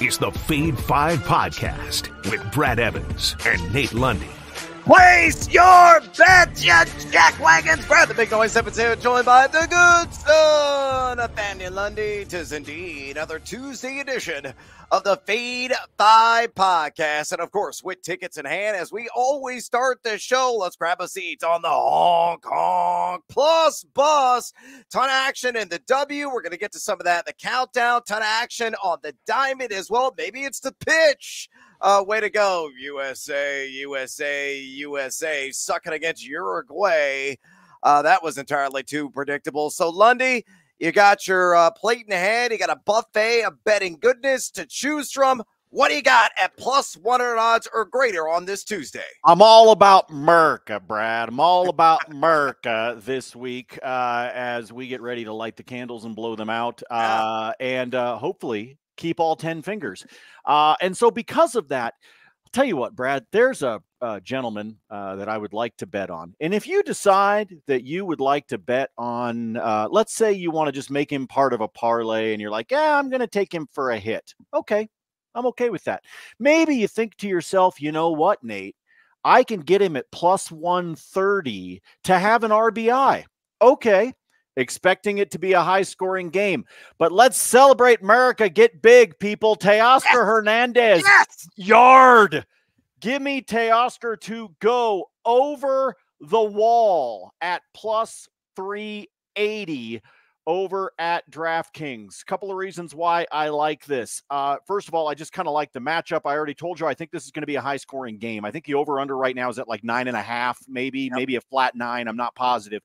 is the Fade 5 Podcast with Brad Evans and Nate Lundy. Place your bets, you jackwagons. Brad the Big Noise 72, joined by the good son, Nathaniel Lundy. 'Tis indeed another Tuesday edition of the Fade 5 Podcast. And, of course, with tickets in hand, as we always start the show, let's grab a seat on the Hong Kong Plus bus. Ton of action in the W. We're going to get to some of that in the countdown. Ton of action on the Diamond as well. Maybe it's the pitch. Way to go, USA, USA, USA, sucking against Uruguay. That was entirely too predictable. So, Lundy, you got your plate in the hand. You got a buffet of betting goodness to choose from. What do you got at plus 100 odds or greater on this Tuesday? I'm all about America, Brad. I'm all about America this week as we get ready to light the candles and blow them out and hopefully keep all 10 fingers. And so because of that, I'll tell you what, Brad, there's a gentleman that I would like to bet on. And if you decide that you would like to bet on, let's say you want to just make him part of a parlay and you're like, yeah, I'm going to take him for a hit. Okay, I'm okay with that. Maybe you think to yourself, you know what, Nate, I can get him at plus 130 to have an RBI. Okay. Expecting it to be a high-scoring game. But let's celebrate America. Get big, people. Teoscar Hernandez. Yes! Yard. Give me Teoscar to go over the wall at plus 380 over at DraftKings. Couple of reasons why I like this. First of all, I just kind of like the matchup. I already told you I think this is going to be a high-scoring game. I think the over-under right now is at like 9.5, maybe a flat 9. I'm not positive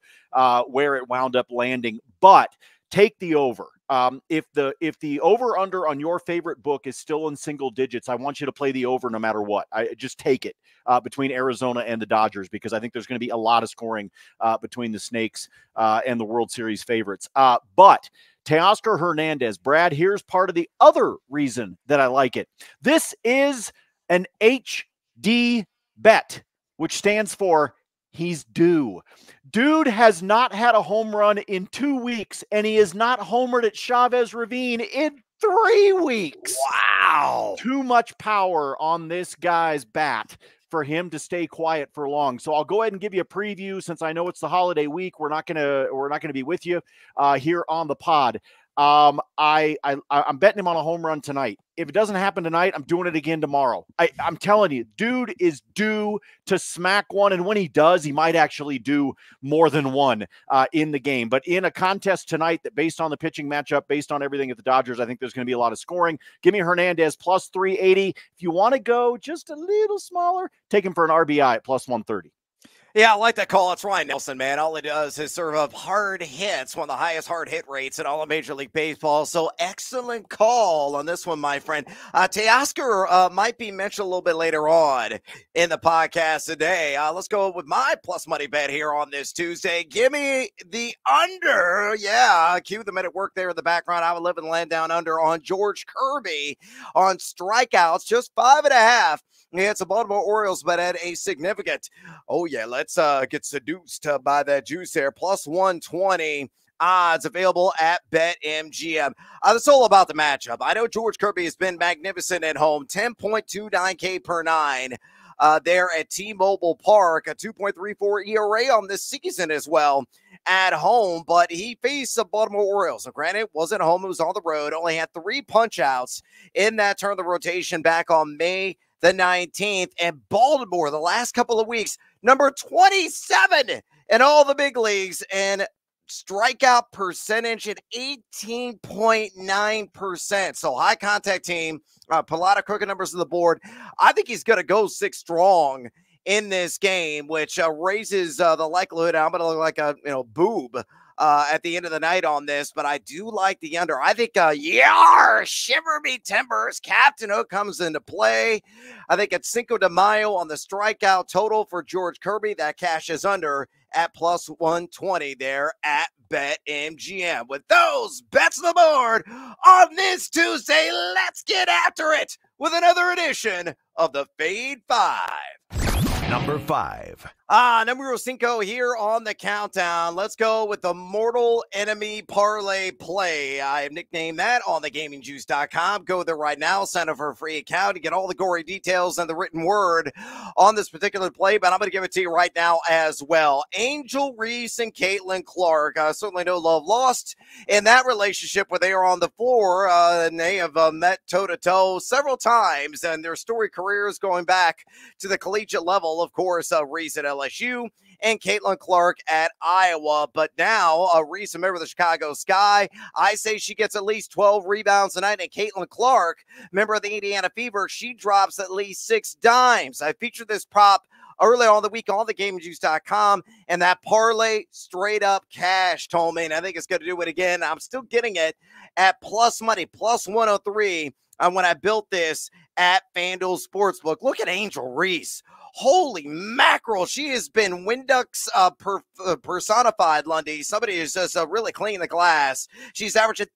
where it wound up landing, but take the over. If the over-under on your favorite book is still in single digits, I want you to play the over no matter what. I just take it between Arizona and the Dodgers because I think there's going to be a lot of scoring between the Snakes and the World Series favorites. But Teoscar Hernandez, Brad, here's part of the other reason that I like it. This is an HD bet, which stands for he's due. Dude has not had a home run in 2 weeks, and he has not homered at Chavez Ravine in 3 weeks. Wow. Too much power on this guy's bat for him to stay quiet for long. So I'll go ahead and give you a preview since I know it's the holiday week. We're not gonna be with you here on the pod. I'm betting him on a home run tonight. If it doesn't happen tonight, I'm doing it again tomorrow. I'm telling you, dude is due to smack one. And when he does, he might actually do more than one in the game. But in a contest tonight that based on the pitching matchup, based on everything at the Dodgers, I think there's going to be a lot of scoring. Give me Hernandez plus 380. If you want to go just a little smaller, take him for an RBI at plus 130. Yeah, I like that call. It's Ryan Nelson, man. All he does is serve up hard hits, one of the highest hard hit rates in all of Major League Baseball. So excellent call on this one, my friend. Teoscar might be mentioned a little bit later on in the podcast today. Let's go with my plus money bet here on this Tuesday. Give me the under. Yeah, cue the minute work there in the background. I would live and land down under on George Kirby on strikeouts, just 5.5. It's the Baltimore Orioles, but at a significant, let's get seduced by that juice there. Plus 120 odds available at BetMGM. It's all about the matchup. I know George Kirby has been magnificent at home, 10.29K per 9 there at T-Mobile Park, a 2.34 ERA on this season as well at home, but he faced the Baltimore Orioles. So granted, it wasn't home, it was on the road, only had 3 punch-outs in that turn of the rotation back on May the 19th, and Baltimore the last couple of weeks, number 27 in all the big leagues, and strikeout percentage at 18.9%. So high contact team, put a lot of crooked numbers on the board. I think he's going to go 6 strong in this game, which raises the likelihood I'm going to look like a boob at the end of the night on this, but I do like the under. I think, shiver me timbers, Captain Hook comes into play. I think it's Cinco de Mayo on the strikeout total for George Kirby. That cashes under at plus 120 there at BetMGM. With those bets on the board on this Tuesday, let's get after it with another edition of the Fade 5. Number 5. Numero 5 here on the countdown. Let's go with the Mortal Enemy Parlay play. I have nicknamed that on thegamingjuice.com. Go there right now, sign up for a free account to get all the gory details and the written word on this particular play, but I'm going to give it to you right now as well. Angel Reese and Caitlin Clark. Certainly no love lost in that relationship where they are on the floor, and they have met toe-to-toe several times, and their storied careers going back to the collegiate level, of course. Reese at LSU and Caitlin Clark at Iowa. But now, Reese, a member of the Chicago Sky, I say she gets at least 12 rebounds tonight. And Caitlin Clark, member of the Indiana Fever, she drops at least 6 dimes. I featured this prop earlier on the week on thegamingjuice.com, and that parlay straight up cash, Tolman. I think it's going to do it again. I'm still getting it at plus money, plus 103. When I built this at FanDuel Sportsbook. Look at Angel Reese. Holy mackerel. She has been Winducks personified, Lundy. Somebody who's just really cleaning the glass. She's averaging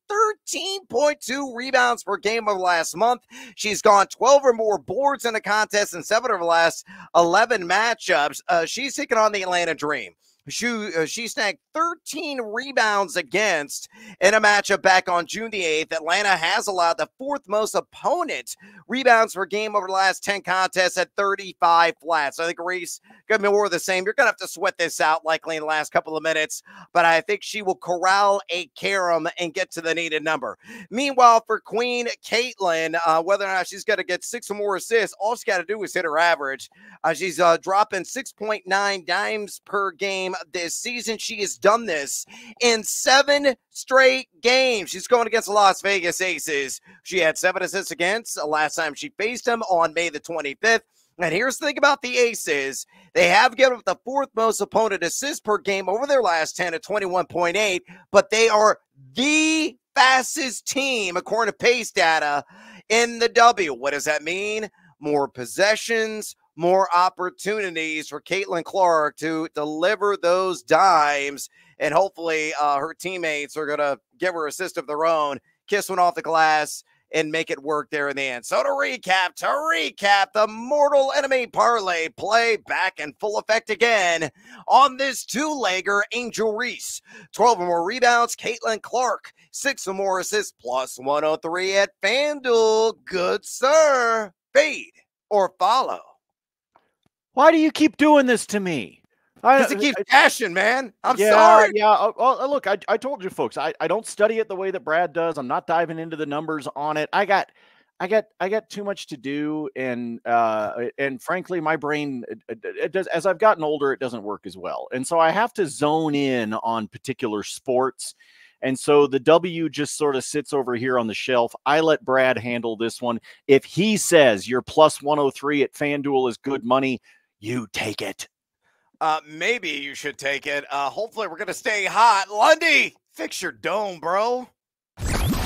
13.2 rebounds per game over last month. She's gone 12 or more boards in the contest in 7 of her last 11 matchups. She's taking on the Atlanta Dream. She snagged 13 rebounds against in a matchup back on June the 8th. Atlanta has allowed the 4th most opponent rebounds per game over the last 10 contests at 35 flat. So I think Reese going to be more of the same. You're going to have to sweat this out likely in the last couple of minutes, but I think she will corral a carom and get to the needed number. Meanwhile, for Queen Caitlin, whether or not she's going to get 6 or more assists, all she's got to do is hit her average. She's dropping 6.9 dimes per game this season. She has done this in 7 straight games. She's going against the Las Vegas Aces. She had 7 assists against the last time she faced them on May the 25th. And here's the thing about the Aces. They have given up the 4th most opponent assists per game over their last 10 at 21.8, but they are the fastest team, according to pace data, in the W. What does that mean? More possessions, more opportunities for Caitlin Clark to deliver those dimes, and hopefully her teammates are going to give her assist of their own, kiss one off the glass, and make it work there in the end. So to recap, the Mortal Enemy Parlay play back in full effect again on this 2-legger. Angel Reese, 12 or more rebounds. Caitlin Clark, 6 or more assists, plus 103 at FanDuel. Good sir. Fade or follow. Why do you keep doing this to me? Because it keeps cashing, man. I'm sorry. Yeah. Look, I told you folks, I don't study it the way that Brad does. I'm not diving into the numbers on it. I got too much to do, and frankly, my brain, it does, as I've gotten older, it doesn't work as well. And so I have to zone in on particular sports. And so the W just sort of sits over here on the shelf. I let Brad handle this one. If he says your plus 103 at FanDuel is good money, you take it. Maybe you should take it. Hopefully we're going to stay hot. Lundy, fix your dome, bro.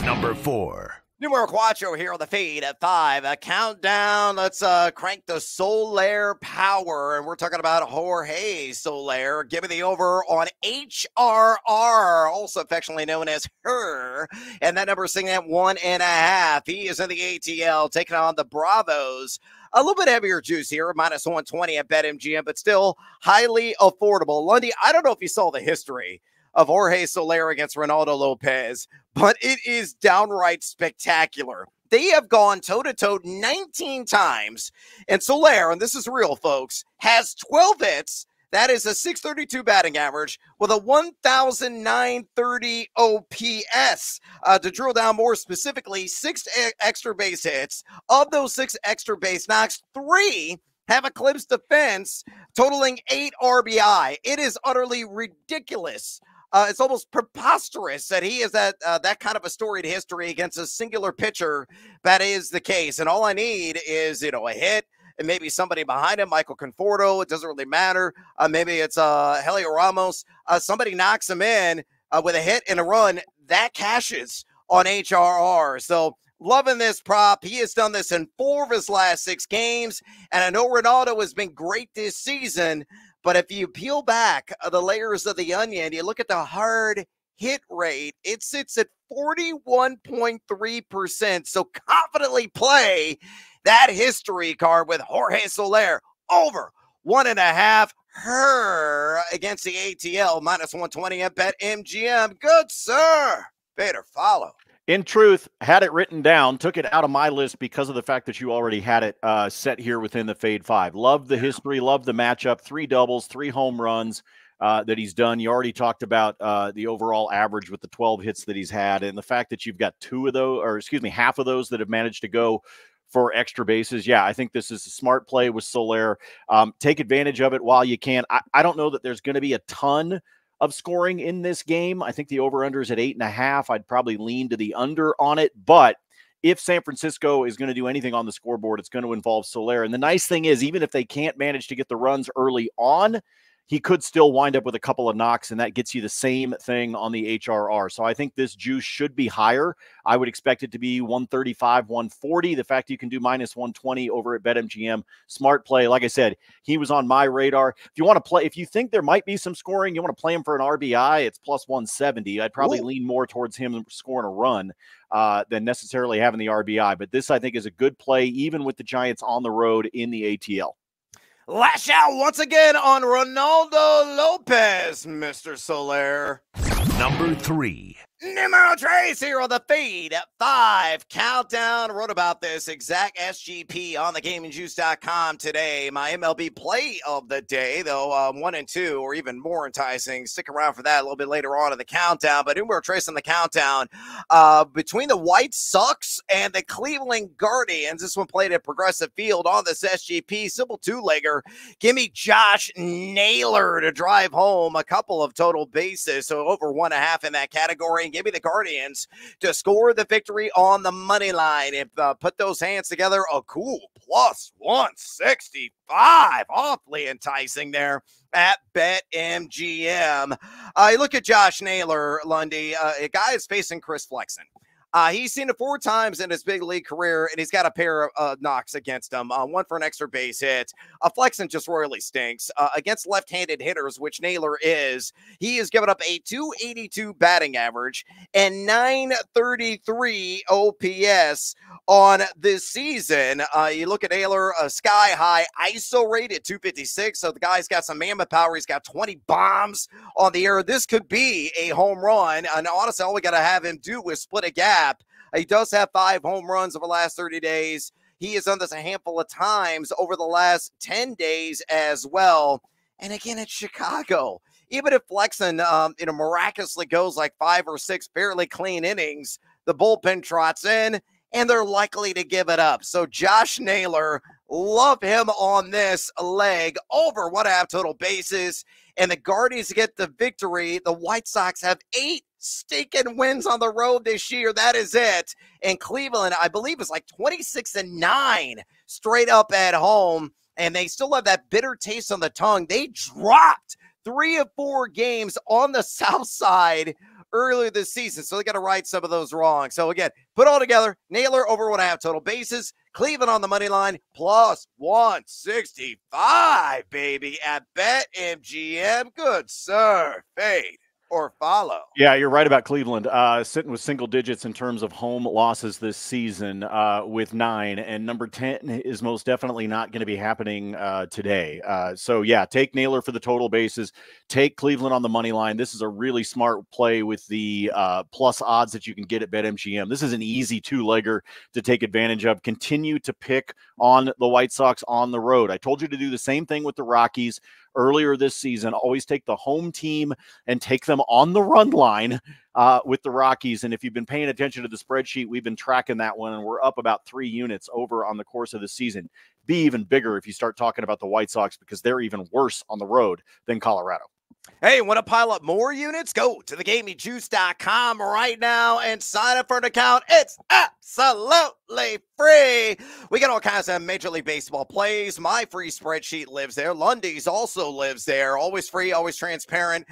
Number 4. Numero 4 here on the feed at 5. A countdown. Let's crank the Soler power. And we're talking about Jorge Soler. Give me the over on HRR, also affectionately known as her. And that number is sitting at 1.5. He is in the ATL, taking on the Bravos. A little bit heavier juice here, minus 120 at BetMGM, but still highly affordable. Lundy, I don't know if you saw the history of Jorge Soler against Reynaldo Lopez, but it is downright spectacular. They have gone toe-to-toe 19 times, and Soler, and this is real, folks, has 12 hits. That is a 632 batting average with a 1,930 OPS. To drill down more specifically, 6 extra base hits. Of those 6 extra base knocks, 3 have eclipsed the fence, totaling 8 RBI. It is utterly ridiculous. It's almost preposterous that he has that kind of a storied history against a singular pitcher. That is the case. And all I need is, a hit, and maybe somebody behind him, Michael Conforto. It doesn't really matter. Maybe it's Helio Ramos. Somebody knocks him in with a hit and a run. That cashes on HRR. So loving this prop. He has done this in 4 of his last 6 games. And I know Reynaldo has been great this season. But if you peel back the layers of the onion, you look at the hard hit rate, it sits at 41.3%. So confidently play that history card with Jorge Soler over 1.5. her against the ATL, minus 120 at BetMGM. Good, sir. Better follow. In truth, had it written down, took it out of my list because of the fact that you already had it set here within the Fade 5. Love the history, love the matchup, 3 doubles, 3 home runs that he's done. You already talked about the overall average with the 12 hits that he's had, and the fact that you've got half of those that have managed to go for extra bases. Yeah, I think this is a smart play with Soler. Take advantage of it while you can. I don't know that there's going to be a ton of scoring in this game. I think the over-under is at 8.5. I'd probably lean to the under on it, but if San Francisco is going to do anything on the scoreboard, it's going to involve Soler. And the nice thing is, even if they can't manage to get the runs early on, he could still wind up with a couple of knocks, and that gets you the same thing on the HRR. So I think this juice should be higher. I would expect it to be 135, 140. The fact you can do minus 120 over at BetMGM, smart play. Like I said, he was on my radar. If you want to play, if you think there might be some scoring, you want to play him for an RBI, it's plus 170. I'd probably lean more towards him scoring a run than necessarily having the RBI. But this, I think, is a good play, even with the Giants on the road in the ATL. Lash out once again on Reynaldo Lopez, Mr. Soler. Number 3. Numero 3 here on the Fade at 5 countdown. Wrote about this exact SGP on thegamingjuice.com today. My MLB play of the day, though 1 and 2 are even more enticing. Stick around for that a little bit later on in the countdown. But numero 3 on the countdown between the White Sox and the Cleveland Guardians. This one played at Progressive Field on this SGP. Simple 2-legger. Give me Josh Naylor to drive home a couple of total bases, so over 1.5 in that category. Give me the Guardians to score the victory on the money line. If put those hands together, a cool plus 165. Awfully enticing there at BetMGM. You look at Josh Naylor, Lundy, a guy is facing Chris Flexen. He's seen it 4 times in his big league career, and he's got a pair of knocks against him. One for an extra base hit. Flexen just royally stinks. Against left-handed hitters, which Naylor is, he has given up a 282 batting average and 933 OPS on this season. You look at Naylor, a sky-high ISO rate at 256, so the guy's got some mammoth power. He's got 20 bombs on the air. This could be a home run, and honestly, all we got to have him do is split a gap. He does have 5 home runs over the last 30 days. He has done this a handful of times over the last 10 days as well. And again, it's Chicago. Even if Flexen, miraculously goes like 5 or 6 fairly clean innings, the bullpen trots in, and they're likely to give it up. So Josh Naylor, love him on this leg, over 1.5 total bases. And the Guardians get the victory. The White Sox have 8 stinking wins on the road this year. That is it. And Cleveland, I believe, is like 26-9 straight up at home. And they still have that bitter taste on the tongue. They dropped 3 of 4 games on the South Side earlier this season. So they got to right some of those wrong. So again, put all together, Naylor over 1.5 total bases, Cleveland on the money line, plus 165, baby, at BetMGM. Good sir. Fade or follow. Yeah, you're right about Cleveland. Sitting with single digits in terms of home losses this season with 9, and number 10 is most definitely not going to be happening today. So yeah, take Naylor for the total bases, take Cleveland on the money line. This is a really smart play with the plus odds that you can get at BetMGM. This is an easy 2-legger to take advantage of. Continue to pick on the White Sox on the road. I told you to do the same thing with the Rockies earlier this season. Always take the home team and take them on the run line with the Rockies. And if you've been paying attention to the spreadsheet, we've been tracking that one, and we're up about 3 units over on the course of the season. Be even bigger if you start talking about the White Sox, because they're even worse on the road than Colorado. Hey, want to pile up more units? Go to thegamingjuice.com right now and sign up for an account. It's absolutely free. We got all kinds of Major League Baseball plays. My free spreadsheet lives there. Lundy's also lives there. Always free, always transparent.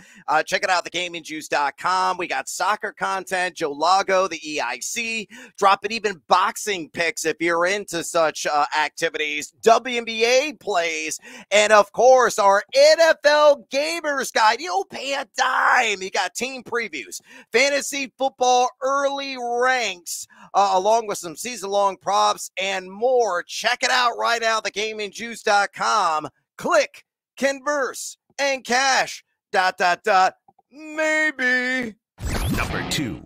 Check it out, thegamingjuice.com. We got soccer content, Joe Lago, the EIC, dropping even boxing picks if you're into such activities, WNBA plays, and of course, our NFL Gamers Guide. You don't pay a dime. You got team previews, fantasy football early ranks, along with some season-long props and more. Check it out right now, thegamingjuice.com. Click, converse, and cash, ... maybe. Number 2.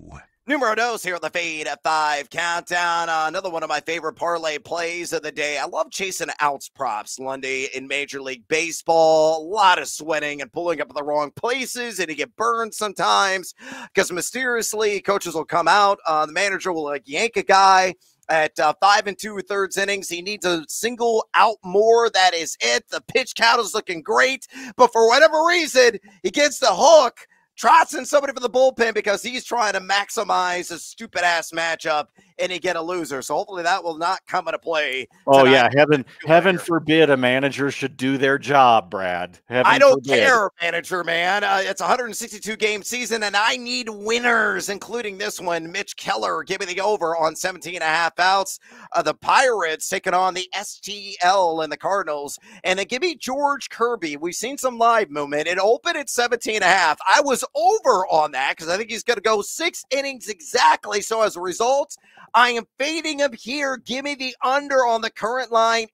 Numero dos here on the Fade at 5 countdown. Another one of my favorite parlay plays of the day. I love chasing outs props, Lundy, in Major League Baseball. A lot of sweating and pulling up in the wrong places, and you get burned sometimes because mysteriously coaches will come out. The manager will yank a guy at 5 2/3 innings. He needs a single out more. That is it. The pitch count is looking great, but for whatever reason, he gets the hook. Trots in somebody for the bullpen because he's trying to maximize a stupid-ass matchup, and he get a loser. So hopefully that will not come into play Oh, tonight. yeah. Heaven forbid a manager should do their job, Brad. I don't care, manager, man. It's a 162-game season, and I need winners, including this one. Mitch Keller giving the over on 17.5 outs. The Pirates taking on the STL and the Cardinals. And then give me George Kirby. We've seen some live movement. It opened at 17.5. I was over on that because I think he's going to go 6 innings exactly. So as a result, I am fading him here. Give me the under on the current line,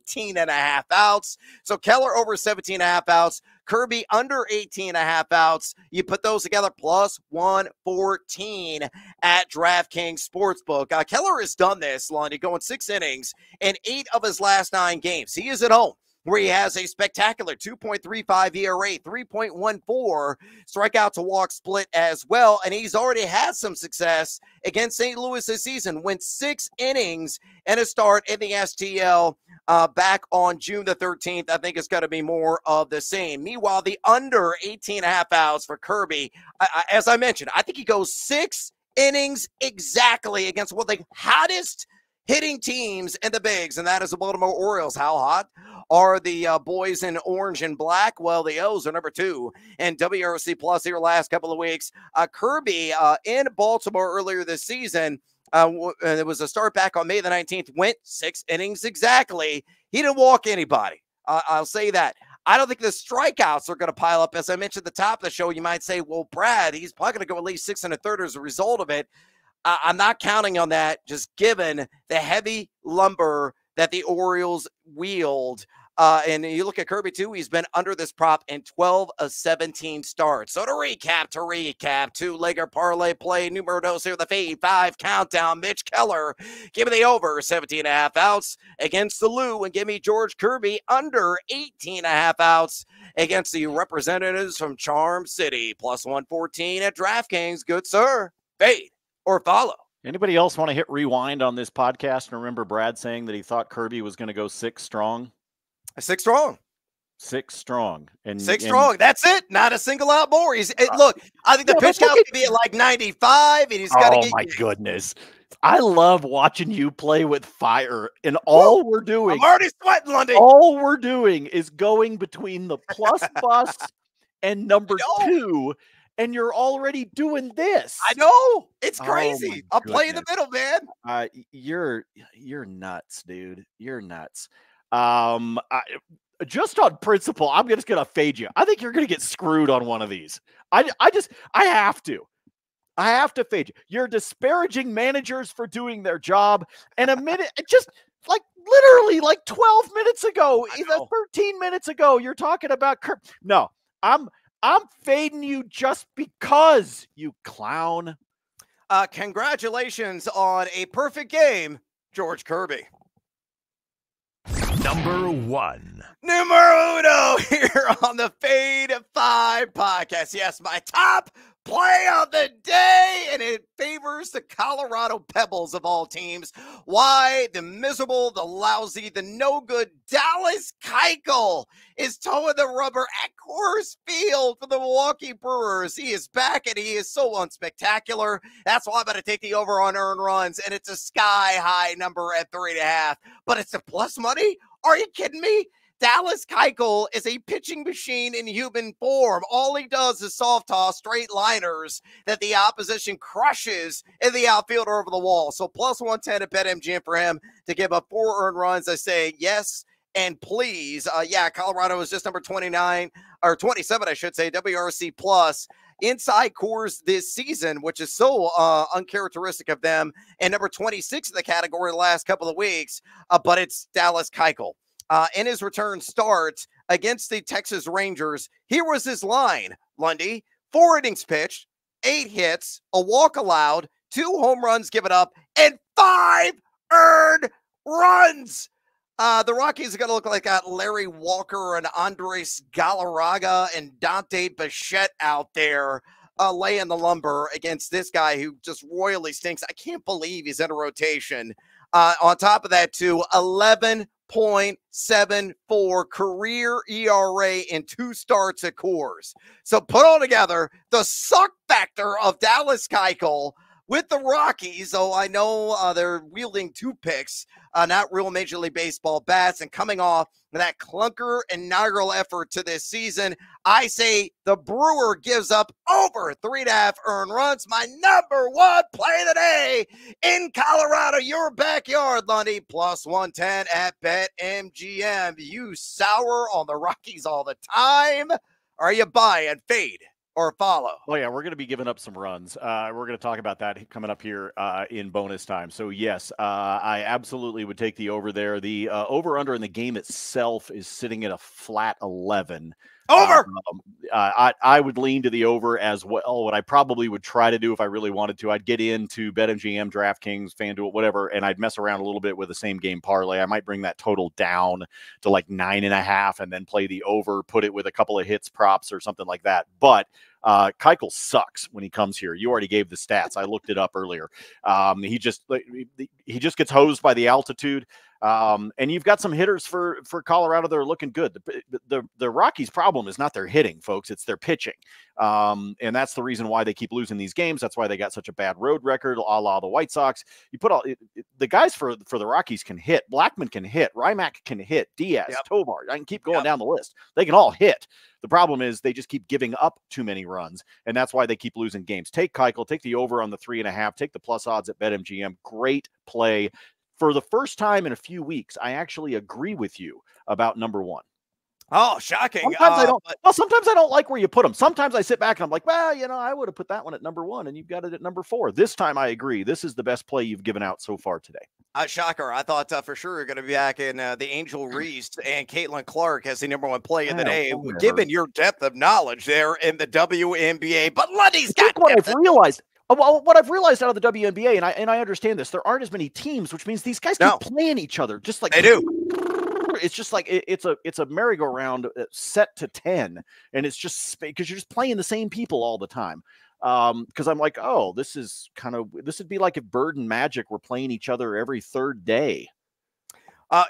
18.5 outs. So Keller over 17.5 outs, Kirby under 18.5 outs. You put those together, plus 114 at DraftKings Sportsbook. Keller has done this, Lundy, going 6 innings in 8 of his last 9 games. He is at home, where he has a spectacular 2.35 ERA, 3.14 strikeout to walk split as well. And he's already had some success against St. Louis this season. Went 6 innings and a start in the STL back on June the 13th. I think it's going to be more of the same. Meanwhile, the under 18.5 outs for Kirby, as I mentioned, I think he goes 6 innings exactly against one of the hottest hitting teams in the bigs, and that is the Baltimore Orioles. How hot are the boys in orange and black? Well, the O's are number 2 and WRC plus here last couple of weeks. Kirby in Baltimore earlier this season, it was a start back on May the 19th, went 6 innings exactly. He didn't walk anybody. I'll say that. I don't think the strikeouts are going to pile up. As I mentioned at the top of the show, you might say, well, Brad, he's probably going to go at least 6 1/3 as a result of it. I'm not counting on that, just given the heavy lumber that the Orioles wield. And you look at Kirby, too. He's been under this prop in 12 of 17 starts. So to recap, 2-legger parlay play, numero dos here, the Fade 5 countdown. Mitch Keller, give me the over 17.5 outs against the Lou, and give me George Kirby under 18.5 outs against the representatives from Charm City. Plus 114 at DraftKings. Good, sir. Fade or follow. Anybody else want to hit rewind on this podcast and remember Brad saying that he thought Kirby was going to go 6 strong? 6 strong. 6 strong. And 6 strong. That's it. Not a single out more. Look, I think the pitch count could be at like 95, and he's got to get. Oh, my goodness. I love watching you play with fire, and all we're doing. I'm already sweating, Lundy. All we're doing is going between the plus bus and number 2. And you're already doing this. I know. It's crazy. I'll play in the middle, man. You're nuts, dude. You're nuts. Just on principle, I'm just going to fade you. I think you're going to get screwed on one of these. I have to. I have to fade you. You're disparaging managers for doing their job. And a minute, just like literally like 12 minutes ago, even 13 minutes ago, you're talking about No, I'm fading you just because, you clown. Congratulations on a perfect game, George Kirby. Number 1. Numero uno here on the Fade 5 podcast. Yes, my top play of the day, and it favors the Colorado Pebbles of all teams. Why? The miserable, the lousy, the no-good Dallas Keuchel is towing the rubber at Coors Field for the Milwaukee Brewers. He is back, and he is so unspectacular. That's why I'm going to take the over on earned runs, and it's a sky-high number at 3.5. But it's a plus money? Are you kidding me? Dallas Keuchel is a pitching machine in human form. All he does is soft toss straight liners that the opposition crushes in the outfield or over the wall. So plus 110 at BetMGM for him to give up 4 earned runs. I say yes and please. Colorado is just number 29 or 27, I should say, WRC plus inside Coors this season, which is so uncharacteristic of them, and number 26 in the category the last couple of weeks. But it's Dallas Keuchel. In his return start against the Texas Rangers. Here was his line, Lundy. 4 innings pitched, 8 hits, a walk allowed, 2 home runs given up, and 5 earned runs. The Rockies are going to look like Larry Walker and Andres Galarraga and Dante Bichette out there laying the lumber against this guy who just royally stinks. I can't believe he's in a rotation. On top of that, too, 11.74 career ERA in 2 starts at Coors. So put all together the suck factor of Dallas Keuchel with the Rockies. So I know they're wielding 2 picks, not real Major League Baseball bats, and coming off that clunker inaugural effort to this season, I say the Brewer gives up over 3.5 earned runs. My number 1 play today in Colorado, your backyard, Lundy, plus 110 at BetMGM. You sour on the Rockies all the time? Or are you buy and fade or follow? Oh, yeah, we're going to be giving up some runs. We're going to talk about that coming up here in bonus time. So, yes, I absolutely would take the over there. The over-under in the game itself is sitting at a flat 11. Over! I would lean to the over as well. What I probably would try to do if I really wanted to, I'd get into BetMGM, DraftKings, FanDuel, whatever, and I'd mess around a little bit with the same game parlay. I might bring that total down to like 9.5 and then play the over, put it with a couple of hits props or something like that. But Keuchel sucks when he comes here. You already gave the stats. I looked it up earlier. He just gets hosed by the altitude. And you've got some hitters for Colorado that are looking good. The Rockies' problem is not their hitting, folks. It's their pitching. And that's the reason why they keep losing these games. That's why they got such a bad road record, a la the White Sox. You put the guys for the Rockies can hit. Blackman can hit. Rymack can hit. Diaz, Tovar. I can keep going down the list. They can all hit. The problem is they just keep giving up too many runs, and that's why they keep losing games. Take Keuchel, take the over on the 3.5, take the plus odds at BetMGM. Great play. For the first time in a few weeks, I actually agree with you about number 1. Oh, shocking. Sometimes I don't like where you put them. Sometimes I sit back and I'm like, well, I would have put that one at number 1, and you've got it at number 4. This time I agree. This is the best play you've given out so far today. Shocker. I thought for sure you're going to be back in the Angel Reese and Caitlin Clark as the number 1 play of the day, given your depth of knowledge there in the WNBA. But Lundy's got what I've realized. Well, what I've realized out of the WNBA, and I understand this, there aren't as many teams, which means these guys keep playing each other, just like they do. It's just like it's a merry-go-round set to 10, and it's just because you're just playing the same people all the time. Because I'm like, oh, this would be like if Bird and Magic were playing each other every 3rd day.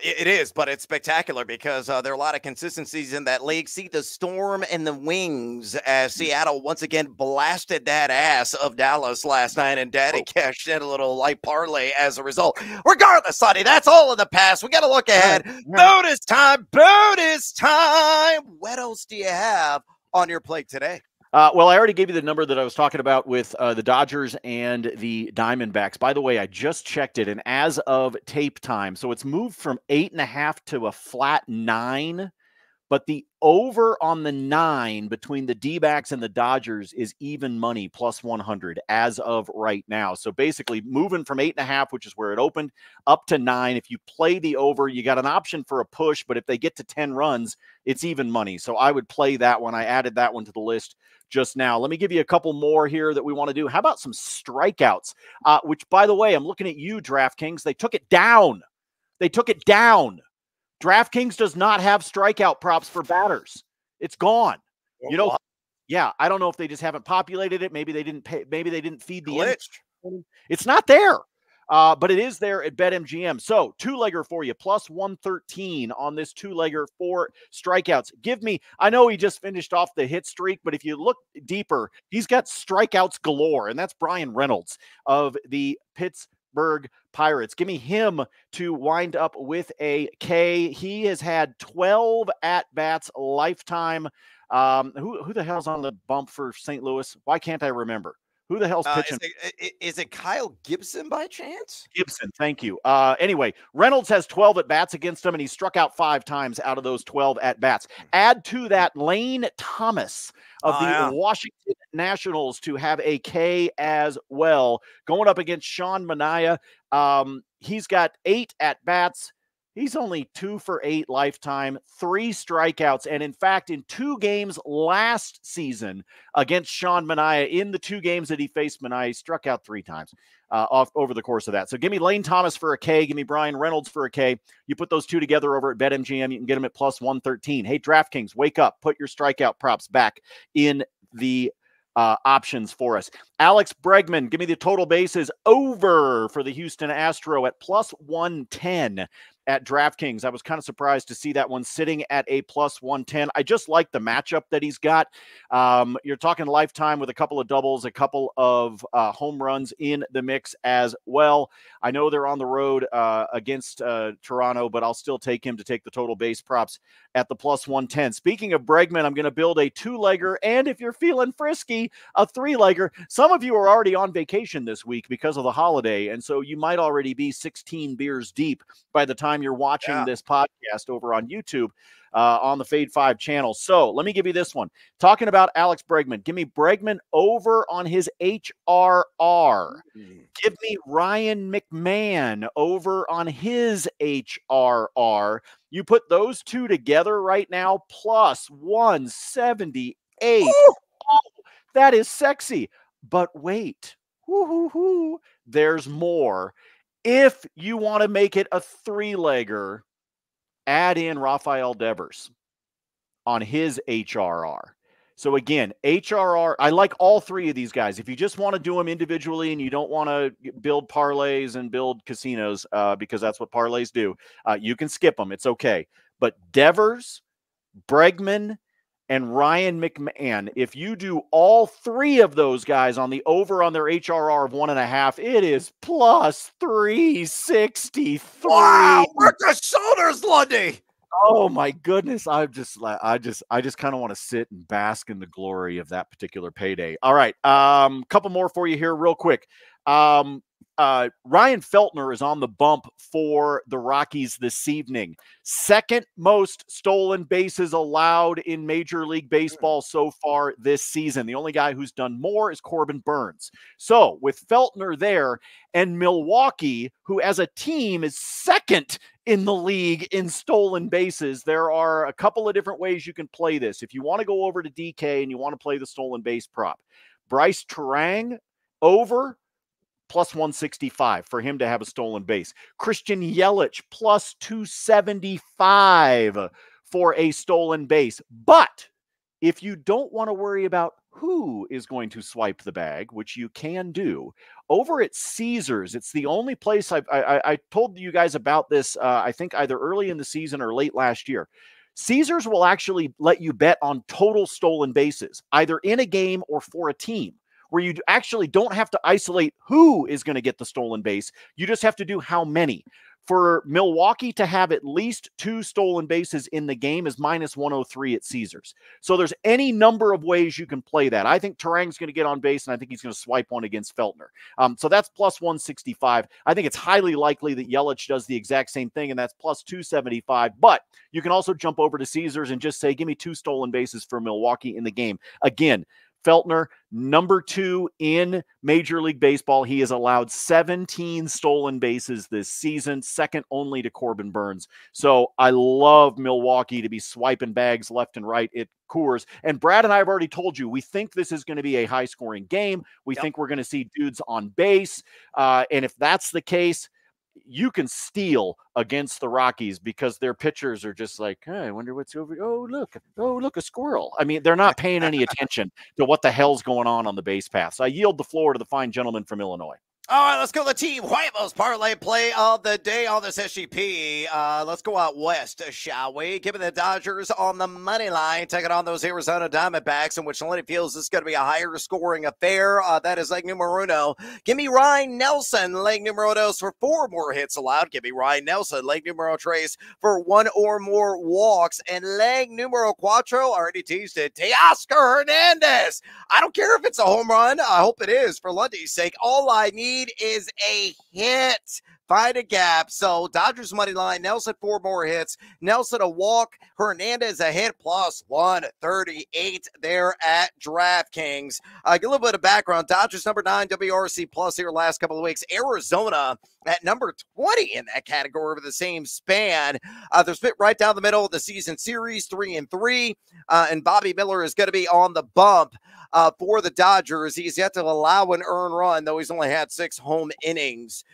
It is, but it's spectacular because there are a lot of consistencies in that league. See the Storm and the Wings as Seattle once again blasted that ass of Dallas last night, and Daddy cashed in a little light parlay as a result. Regardless, Sonny, that's all in the past. We got to look ahead. Bonus time, bonus time. What else do you have on your plate today? Well, I already gave you the number that I was talking about with the Dodgers and the Diamondbacks. By the way, I just checked it, and as of tape time, so it's moved from 8.5 to a flat 9, but the over on the 9 between the D-backs and the Dodgers is even money, plus 100 as of right now. So basically moving from 8.5, which is where it opened, up to 9. If you play the over, you got an option for a push, but if they get to 10 runs, it's even money. So I would play that one. I added that one to the list just now. Let me give you a couple more here that we want to do. How about some strikeouts? Which, by the way, I'm looking at you, DraftKings. They took it down. DraftKings does not have strikeout props for batters. It's gone. Yeah, I don't know if they just haven't populated it. Maybe they didn't pay. Maybe they didn't feed the glitch. It's not there. But it is there at BetMGM. So 2-legger for you, plus 113 on this 2-legger for strikeouts. I know he just finished off the hit streak, but if you look deeper, he's got strikeouts galore, and that's Brian Reynolds of the Pittsburgh Pirates. Give me him to wind up with a K. He has had 12 at-bats lifetime. Who the hell's on the bump for St. Louis? Why can't I remember? Who the hell's pitching? Is it Kyle Gibson by chance? Gibson, thank you. Anyway, Reynolds has 12 at-bats against him, and he's struck out 5 times out of those 12 at-bats. Add to that Lane Thomas of the Washington Nationals to have a K as well. Going up against Sean Manaea. He's got 8 at-bats. He's only 2 for 8 lifetime, 3 strikeouts. And in fact, in 2 games last season against Sean Manaea, in the 2 games that he faced Manaea, he struck out 3 times over the course of that. So give me Lane Thomas for a K. Give me Brian Reynolds for a K. You put those 2 together over at BetMGM, you can get them at plus 113. Hey, DraftKings, wake up. Put your strikeout props back in the options for us. Alex Bregman, give me the total bases over for the Houston Astro at plus 110 at DraftKings. I was kind of surprised to see that one sitting at a plus 110. I just like the matchup that he's got. You're talking lifetime with a couple of doubles, a couple of home runs in the mix as well. I know they're on the road against Toronto, but I'll still take him to take the total base props at the plus 110. Speaking of Bregman, I'm going to build a 2-legger, and if you're feeling frisky, a 3-legger. Some of you are already on vacation this week because of the holiday, and so you might already be 16 beers deep by the time you're watching this podcast over on YouTube on the Fade 5 channel. So let me give you this one. Talking about Alex Bregman, give me Bregman over on his HRR. Give me Ryan McMahon over on his HRR. You put those 2 together right now, plus 178. Oh, that is sexy. But wait, there's more. If you want to make it a 3-legger, add in Rafael Devers on his HRR. So again, HRR, I like all 3 of these guys. If you just want to do them individually and you don't want to build parlays and build casinos, because that's what parlays do, you can skip them. It's okay. But Devers, Bregman, and Ryan McMahon, if you do all 3 of those guys on the over on their HRR of 1.5, it is plus 363. Wow, work the shoulders, Lundy. Oh my goodness. I just kind of want to sit and bask in the glory of that particular payday. All right. Couple more for you here real quick. Ryan Feltner is on the bump for the Rockies this evening. Second most stolen bases allowed in Major League Baseball so far this season. The only guy who's done more is Corbin Burns. So with Feltner there and Milwaukee, who as a team is second in the league in stolen bases, there are a couple of different ways you can play this. If you want to go over to DK and you want to play the stolen base prop, Bryce Terang over plus 165 for him to have a stolen base. Christian Yelich plus 275 for a stolen base. But if you don't want to worry about who is going to swipe the bag, which you can do, over at Caesars, it's the only place I told you guys about this, I think either early in the season or late last year. Caesars will actually let you bet on total stolen bases, either in a game or for a team, where you actually don't have to isolate who is going to get the stolen base. You just have to do how many. For Milwaukee to have at least 2 stolen bases in the game is minus 103 at Caesars. So there's any number of ways you can play that. I think Terang's going to get on base, and I think he's going to swipe one against Feltner. So that's plus 165. I think it's highly likely that Yelich does the exact same thing, and that's plus 275. But you can also jump over to Caesars and just say, give me 2 stolen bases for Milwaukee in the game. Again, Feltner, number 2 in Major League Baseball. He has allowed 17 stolen bases this season, second only to Corbin Burns. So I love Milwaukee to be swiping bags left and right at Coors. And Brad and I have already told you, we think this is going to be a high-scoring game. We think we're going to see dudes on base. And if that's the case, you can steal against the Rockies because their pitchers are just like, hey, I wonder what's over. Oh, look, a squirrel. I mean, they're not paying any attention to what the hell's going on the base path. So I yield the floor to the fine gentleman from Illinois. All right, let's go to the Team Huevos parlay play of the day on this SGP. Let's go out west, shall we? Give me the Dodgers on the money line, taking on those Arizona Diamondbacks, in which Lenny feels this is going to be a higher scoring affair. That is leg numero uno. Give me Ryan Nelson, leg numero dos for 4 more hits allowed. Give me Ryan Nelson, leg numero tres for 1 or more walks. And leg numero cuatro, already teased it, Teoscar Hernandez. I don't care if it's a home run. I hope it is for Lundy's sake. All I need is a hit. find a gap. So Dodgers money line, Nelson 4 more hits, Nelson a walk, Hernandez a hit plus 138 there at DraftKings. A little bit of background, Dodgers number 9 WRC plus here last couple of weeks. Arizona at number 20 in that category over the same span. They're split right down the middle of the season series, 3-3, and Bobby Miller is going to be on the bump for the Dodgers. He's yet to allow an earned run, though he's only had 6 home innings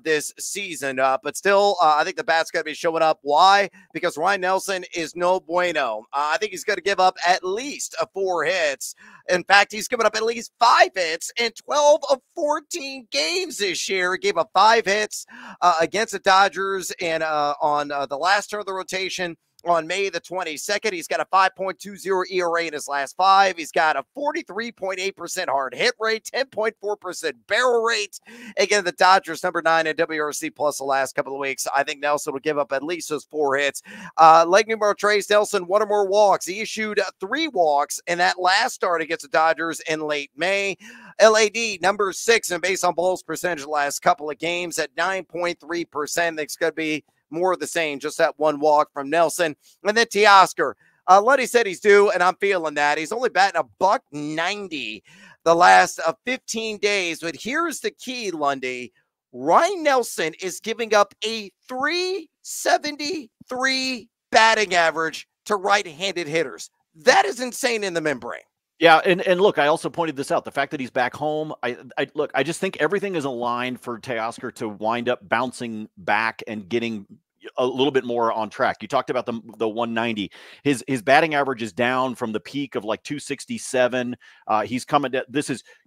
this season. But still, I think the bat's going to be showing up. Why? Because Ryan Nelson is no bueno. I think he's going to give up at least 4 hits. In fact, he's given up at least 5 hits in 12 of 14 games this year. He gave up 5 hits against the Dodgers and on the last turn of the rotation on May the 22nd. He's got a 5.20 ERA in his last 5. He's got a 43.8% hard hit rate, 10.4% barrel rate. Again, the Dodgers number 9 in WRC plus the last couple of weeks. I think Nelson will give up at least those 4 hits. Leg numero tres, Nelson, 1 or more walks. He issued 3 walks in that last start against the Dodgers in late May. LAD number 6 in base on balls percentage the last couple of games at 9.3%. It's going to be more of the same, just that 1 walk from Nelson. And then Teoscar. Lundy said he's due, and I'm feeling that. He's only batting $190 the last 15 days. But here's the key, Lundy. Ryan Nelson is giving up a 373 batting average to right-handed hitters. That is insane in the membrane. Yeah, and look, I also pointed this out. The fact that he's back home, I just think everything is aligned for Teoscar to wind up bouncing back and getting a little bit more on track. You talked about the 190. His batting average is down from the peak of like 267. He's coming to,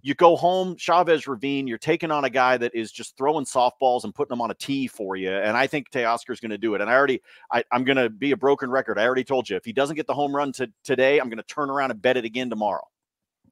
you go home, Chavez Ravine, you're taking on a guy that is just throwing softballs and putting them on a tee for you. And I think Teoscar is going to do it. And I'm going to be a broken record. I already told you, if he doesn't get the home run today, I'm going to turn around and bet it again tomorrow.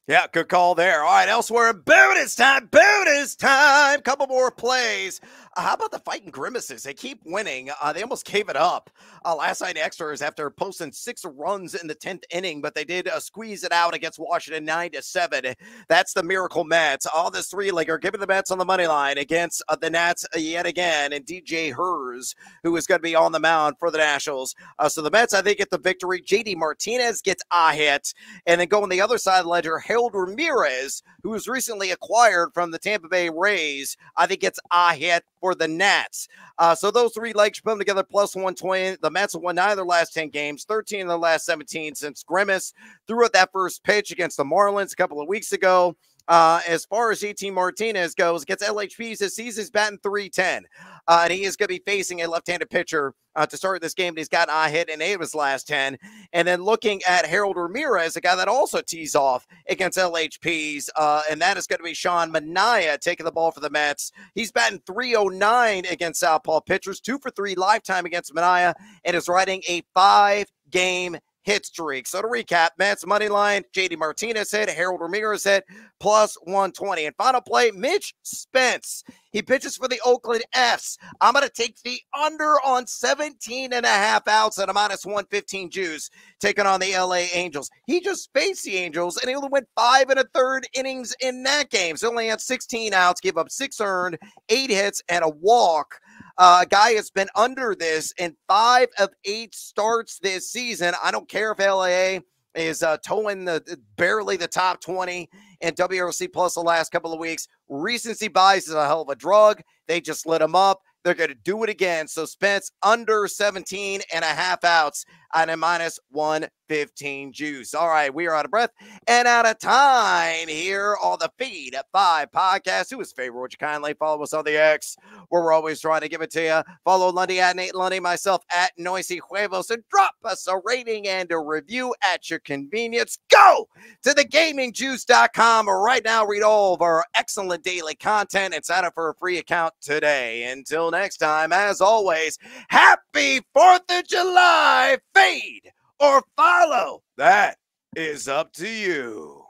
Yeah, good call there. All right, elsewhere, bonus time, bonus time. Couple more plays. How about the Fighting Grimaces? They keep winning. They almost gave it up last night extras after posting 6 runs in the 10th inning, but they did squeeze it out against Washington 9-7. That's the Miracle Mets. All this 3-legger giving the Mets on the money line against the Nats yet again, and DJ Hers, who is going to be on the mound for the Nationals. So the Mets, I think, get the victory. JD Martinez gets a hit, and then going the other side of the ledger, Harold Ramirez, who was recently acquired from the Tampa Bay Rays, I think gets a hit for the Nats. So those 3 legs put them together plus 120. The Mets have won 9 of their last 10 games, 13 of their last 17 since Grimace threw out that first pitch against the Marlins a couple of weeks ago. As far as JT Martinez goes, against LHPs this season, he's batting .310. And he is going to be facing a left-handed pitcher to start this game. He's got a hit in 8 of his last 10. And then looking at Harold Ramirez, a guy that also tees off against LHPs, and that is going to be Sean Manaea taking the ball for the Mets. He's batting .309 against southpaw pitchers, 2 for 3 lifetime against Manaea, and is riding a 5-game hit streak. So to recap, Mets money line, JD Martinez hit, Harold Ramirez hit, plus 120. And final play, Mitch Spence. He pitches for the Oakland F's. I'm going to take the under on 17.5 outs at a minus 115 juice, taking on the LA Angels. He just faced the Angels, and he only went 5 1/3 innings in that game. So only had 16 outs, gave up 6 earned, 8 hits, and a walk. A guy has been under this in 5 of 8 starts this season. I don't care if LA is towing barely the top 20 in WRC plus the last couple of weeks. Recency bias is a hell of a drug. They just lit him up. They're going to do it again. So Spence under 17.5 outs on a minus 115 juice. All right, we are out of breath and out of time here on the Feed at 5 podcast. Do us a favor, would you kindly follow us on the X, where we're always trying to give it to you. Follow Lundy at Nate Lundy, myself at Noisy Huevos, and drop us a rating and a review at your convenience. Go to thegamingjuice.com right now. Read all of our excellent daily content and sign up for a free account today. Until next time, as always, happy 4th of July. Fade or follow, that is up to you.